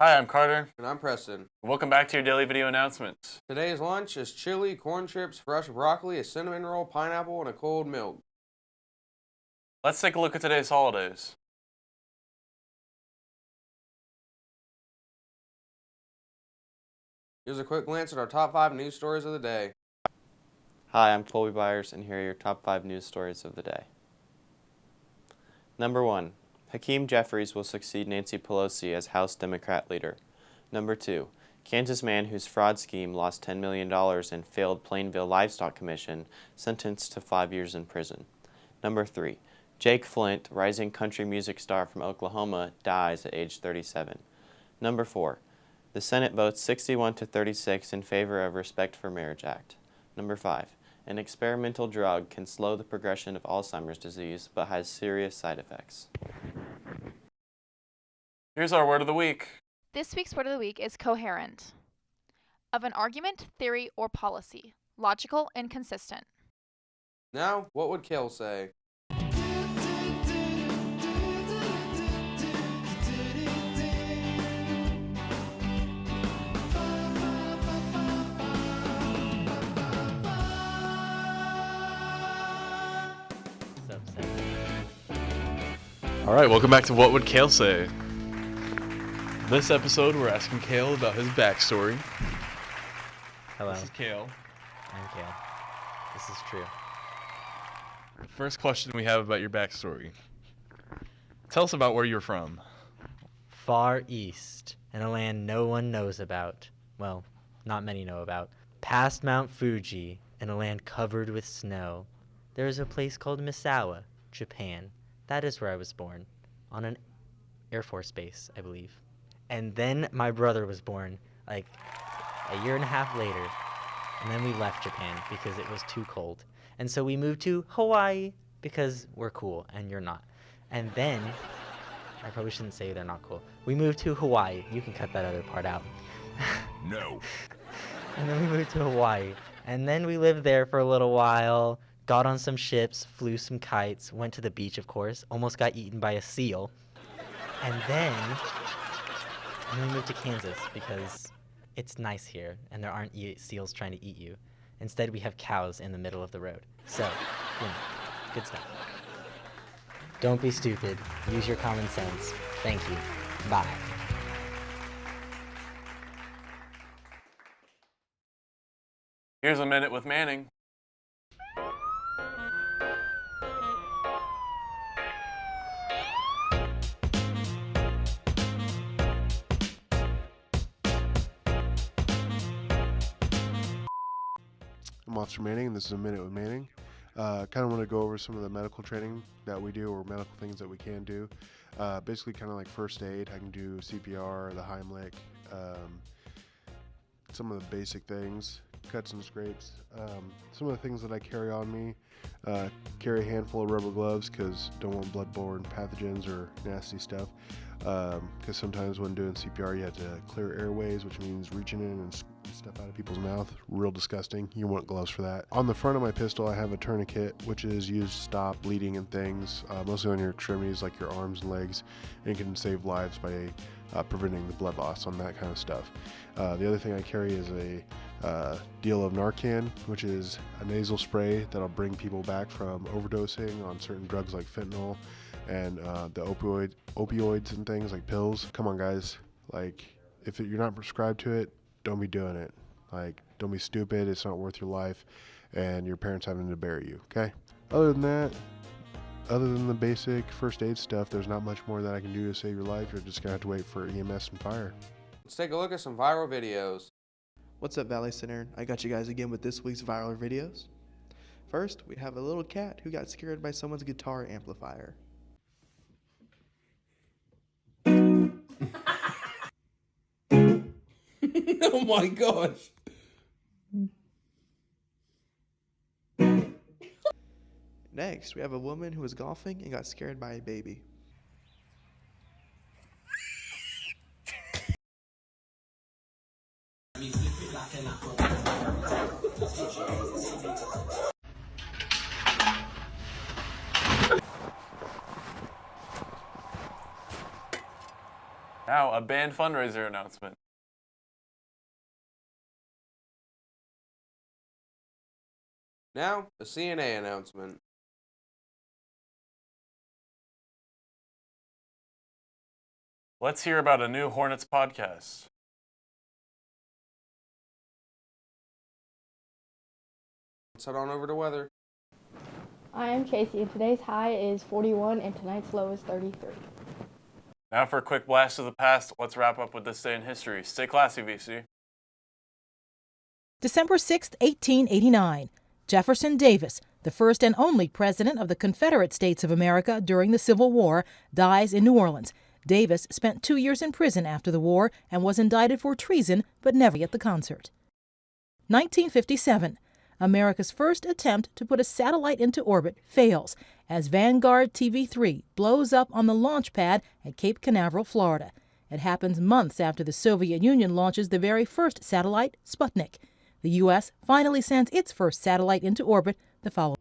Hi, I'm Carter. And I'm Preston. Welcome back to your daily video announcements. Today's lunch is chili, corn chips, fresh broccoli, a cinnamon roll, pineapple, and a cold milk. Let's take a look at today's holidays. Here's a quick glance at our top 5 news stories of the day. Hi, I'm Colby Byers, and here are your top 5 news stories of the day. Number 1. Hakeem Jeffries will succeed Nancy Pelosi as House Democrat leader. Number 2. Kansas man whose fraud scheme lost $10 million and failed Plainville Livestock Commission sentenced to 5 years in prison. Number 3. Jake Flint, rising country music star from Oklahoma, dies at age 37. Number 4. The Senate votes 61 to 36 in favor of Respect for Marriage Act. Number 5. An experimental drug can slow the progression of Alzheimer's disease but has serious side effects. Here's our word of the week. This week's word of the week is coherent. Of an argument, theory, or policy. Logical and consistent. Now, what would Kael say? All right, welcome back to What Would Kael Say? This episode, we're asking Kael about his backstory. Hello, This is Kael. I'm Kael. This is true. The first question we have about your backstory. Tell us about where you're from. Far east, in a land no one knows about. Well, not many know about. Past Mount Fuji, in a land covered with snow, there is a place called Misawa, Japan. That is where I was born, on an Air Force base, I believe. And then my brother was born, like a year and a half later. And then we left Japan because it was too cold. And so we moved to Hawaii because we're cool and you're not. And then, I probably shouldn't say they're not cool. We moved to Hawaii. You can cut that other part out. No. And then we moved to Hawaii. And then we lived there for a little while, got on some ships, flew some kites, went to the beach, of course, almost got eaten by a seal. And then we moved to Kansas because it's nice here and there aren't seals trying to eat you. Instead, we have cows in the middle of the road. So, good stuff. Don't be stupid. Use your common sense. Thank you. Bye. Here's a minute with Manning. I'm Officer Manning, and this is a Minute with Manning. Kind of want to go over some of the medical training that we do, or medical things that we can do. Basically, kind of like first aid. I can do CPR, the Heimlich, some of the basic things, cuts and scrapes. Some of the things that I carry on me, carry a handful of rubber gloves because don't want bloodborne pathogens or nasty stuff. Because sometimes when doing CPR, you have to clear airways, which means reaching in and stuff out of people's mouth. Real disgusting. You want gloves for that. On the front of my pistol, I have a tourniquet, which is used to stop bleeding and things, mostly on your extremities, like your arms and legs, and it can save lives by preventing the blood loss on that kind of stuff. The other thing I carry is a deal of Narcan, which is a nasal spray that'll bring people back from overdosing on certain drugs like fentanyl and the opioids and things like pills. Come on, guys. Like, if you're not prescribed to it, don't be doing it. Like, don't be stupid. It's not worth your life and your parents having to bury you, okay? Other than that, other than the basic first aid stuff, there's not much more that I can do to save your life. You're just going to have to wait for EMS and fire. Let's take a look at some viral videos. What's up, Valley Center? I got you guys again with this week's viral videos. First, we have a little cat who got scared by someone's guitar amplifier. Oh my gosh. Next, we have a woman who was golfing and got scared by a baby. Now, a band fundraiser announcement. Now, a CNA announcement. Let's hear about a new Hornets podcast. Let's head on over to weather. I am Casey, and today's high is 41 and tonight's low is 33. Now for a quick blast of the past, let's wrap up with this day in history. Stay classy, VC. December 6, 1889. Jefferson Davis, the first and only president of the Confederate States of America during the Civil War, dies in New Orleans. Davis spent 2 years in prison after the war and was indicted for treason, but never at the concert. 1957. America's first attempt to put a satellite into orbit fails as Vanguard TV3 blows up on the launch pad at Cape Canaveral, Florida. It happens months after the Soviet Union launches the very first satellite, Sputnik. The U.S. finally sends its first satellite into orbit the following